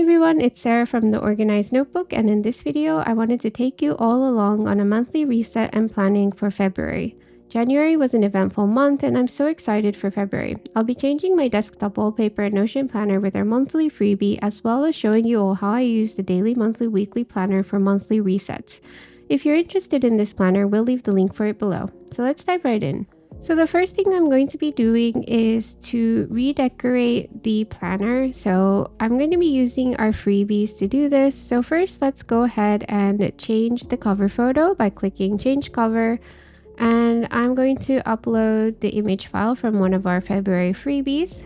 everyone, it's Sarah from the Organized Notebook, and in this video I wanted to take you all along on a monthly reset and planning for February. January was an eventful month and I'm so excited for February. I'll be changing my desktop wallpaper and Notion planner with our monthly freebie, as well as showing you all how I use the daily, monthly, weekly planner for monthly resets. If you're interested in this planner, we'll leave the link for it below. So let's dive right in. So the first thing I'm going to be doing is to redecorate the planner. So I'm going to be using our freebies to do this. So first, let's go ahead and change the cover photo by clicking change cover. And I'm going to upload the image file from one of our February freebies.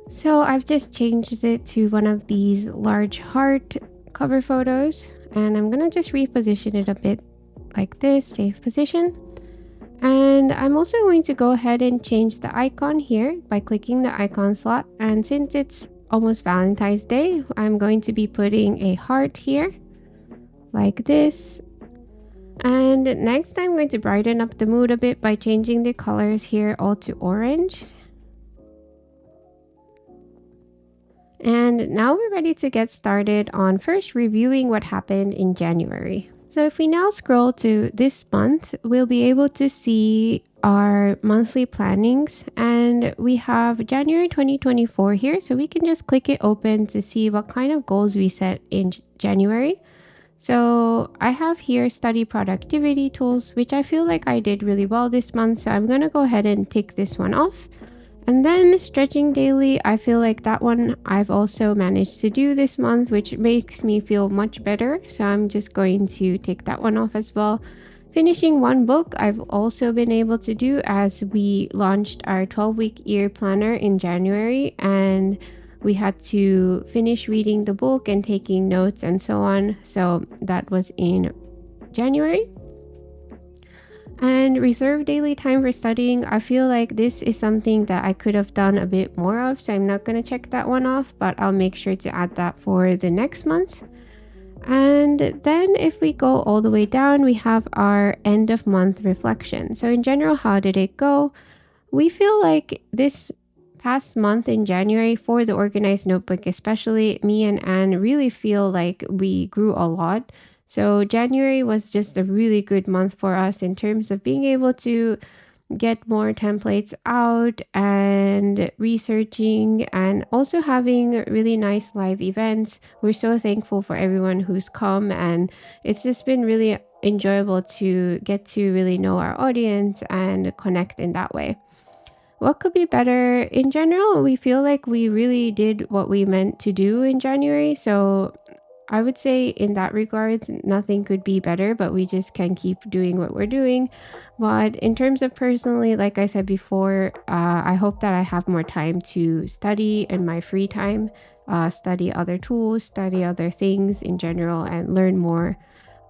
So I've just changed it to one of these large heart cover photos. And I'm going to just reposition it a bit like this, save position. And I'm also going to go ahead and change the icon here by clicking the icon slot. And since it's almost Valentine's Day, I'm going to be putting a heart here like this. And next I'm going to brighten up the mood a bit by changing the colors here all to orange. And now we're ready to get started on first reviewing what happened in January. So if we now scroll to this month, we'll be able to see our monthly plannings, and we have January 2024 here. So we can just click it open to see what kind of goals we set in January. So I have here study productivity tools, which I feel like I did really well this month. So I'm going to go ahead and tick this one off. And then stretching daily, I feel like that one I've also managed to do this month, which makes me feel much better. So I'm just going to take that one off as well. Finishing one book, I've also been able to do, as we launched our 12-week year planner in January, and we had to finish reading the book and taking notes and so on. So that was in January. And reserve daily time for studying, I feel like this is something that I could have done a bit more of, so I'm not going to check that one off, but I'll make sure to add that for the next month. And then if we go all the way down, we have our end of month reflection. So in general, how did it go? We feel like this past month in January, for the Organized Notebook especially, me and Anne really feel like we grew a lot. So January was just a really good month for us in terms of being able to get more templates out and researching, and also having really nice live events. We're so thankful for everyone who's come, and it's just been really enjoyable to get to really know our audience and connect in that way. What could be better? In general, we feel like we really did what we meant to do in January. So I would say in that regards, nothing could be better, but we just can keep doing what we're doing. But in terms of personally, like I said before, I hope that I have more time to study in my free time, study other tools, study other things in general, and learn more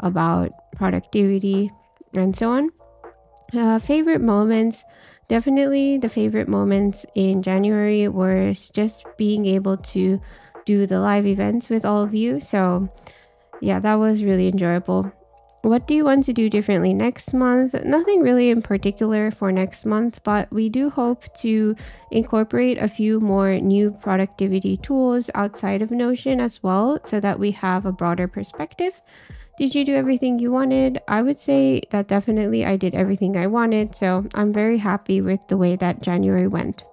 about productivity and so on. Favorite moments. Definitely the favorite moments in January were just being able to do the live events with all of you. So yeah, that was really enjoyable. What do you want to do differently next month? Nothing really in particular for next month, but we do hope to incorporate a few more new productivity tools outside of Notion as well, so that we have a broader perspective. Did you do everything you wanted? I would say that definitely I did everything I wanted. So I'm very happy with the way that January went.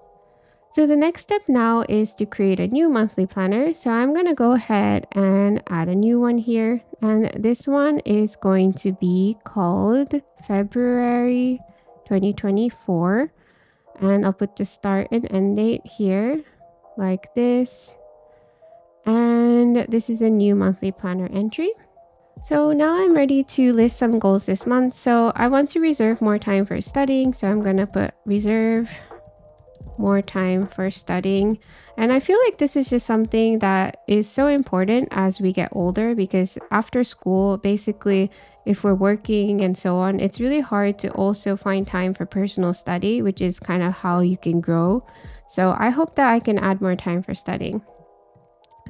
So the next step now is to create a new monthly planner. So I'm going to go ahead and add a new one here. And this one is going to be called February 2024. And I'll put the start and end date here like this. And this is a new monthly planner entry. So now I'm ready to list some goals this month. So I want to reserve more time for studying. So I'm going to put reserve more time for studying. And I feel like this is just something that is so important as we get older, because after school, basically, if we're working and so on, it's really hard to also find time for personal study, which is kind of how you can grow. So I hope that I can add more time for studying.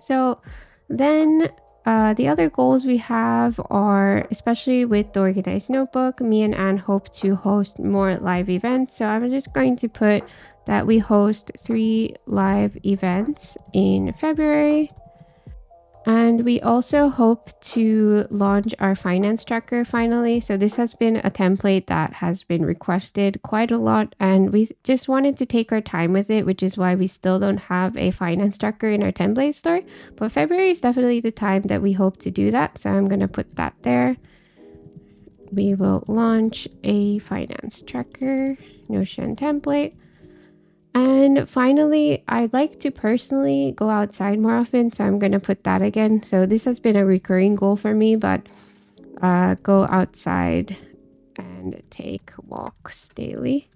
So then the other goals we have are, especially with the Organized Notebook, me and Anne hope to host more live events. So I'm just going to put that we host 3 live events in February. And we also hope to launch our finance tracker finally. So this has been a template that has been requested quite a lot, and we just wanted to take our time with it, which is why we still don't have a finance tracker in our template store. But February is definitely the time that we hope to do that. So I'm going to put that there. We will launch a finance tracker Notion template. And finally, I'd like to personally go outside more often, so I'm going to put that again. So this has been a recurring goal for me, but go outside and take walks daily.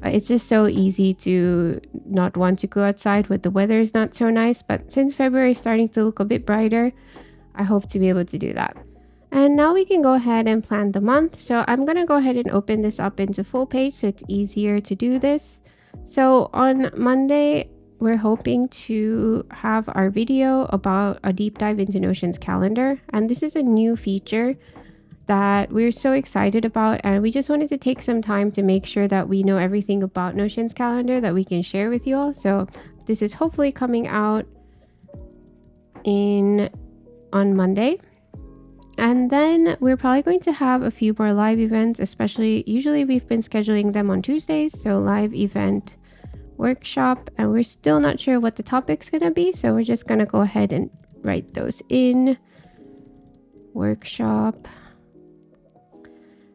It's just so easy to not want to go outside when the weather is not so nice, but since February is starting to look a bit brighter, I hope to be able to do that. And now we can go ahead and plan the month. So I'm going to go ahead and open this up into full page so it's easier to do this. So on Monday, we're hoping to have our video about a deep dive into Notion's calendar. And this is a new feature that we're so excited about. And we just wanted to take some time to make sure that we know everything about Notion's calendar that we can share with you all. So this is hopefully coming out on Monday. And then we're probably going to have a few more live events, usually we've been scheduling them on Tuesdays. So live event workshop, and we're still not sure what the topic's going to be. So we're just going to go ahead and write those in. Workshop.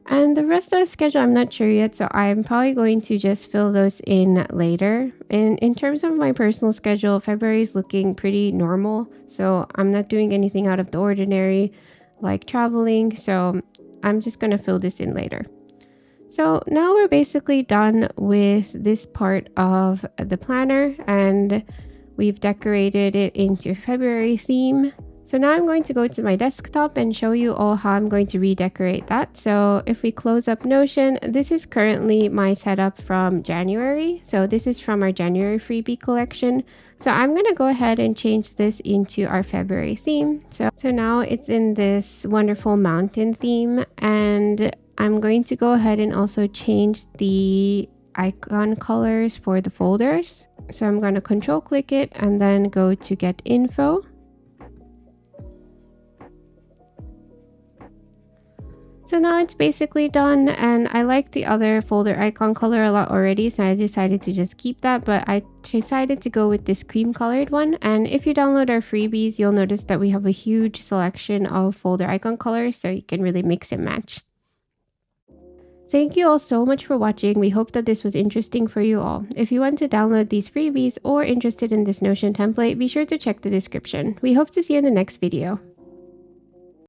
And the rest of the schedule, I'm not sure yet. So I'm probably going to just fill those in later. And in terms of my personal schedule, February is looking pretty normal. So I'm not doing anything out of the ordinary, like traveling, so I'm just going to fill this in later. So now we're basically done with this part of the planner, and we've decorated it into February theme. So now I'm going to go to my desktop and show you all how I'm going to redecorate that. So if we close up Notion, this is currently my setup from January. So this is from our January freebie collection. So I'm going to go ahead and change this into our February theme. So now it's in this wonderful mountain theme, and I'm going to go ahead and also change the icon colors for the folders. So I'm going to control click it and then go to get info. So now it's basically done, and I like the other folder icon color a lot already, so I decided to just keep that, but I decided to go with this cream colored one. And if you download our freebies, you'll notice that we have a huge selection of folder icon colors, so you can really mix and match. Thank you all so much for watching. We hope that this was interesting for you all. If you want to download these freebies or interested in this Notion template, be sure to check the description. We hope to see you in the next video.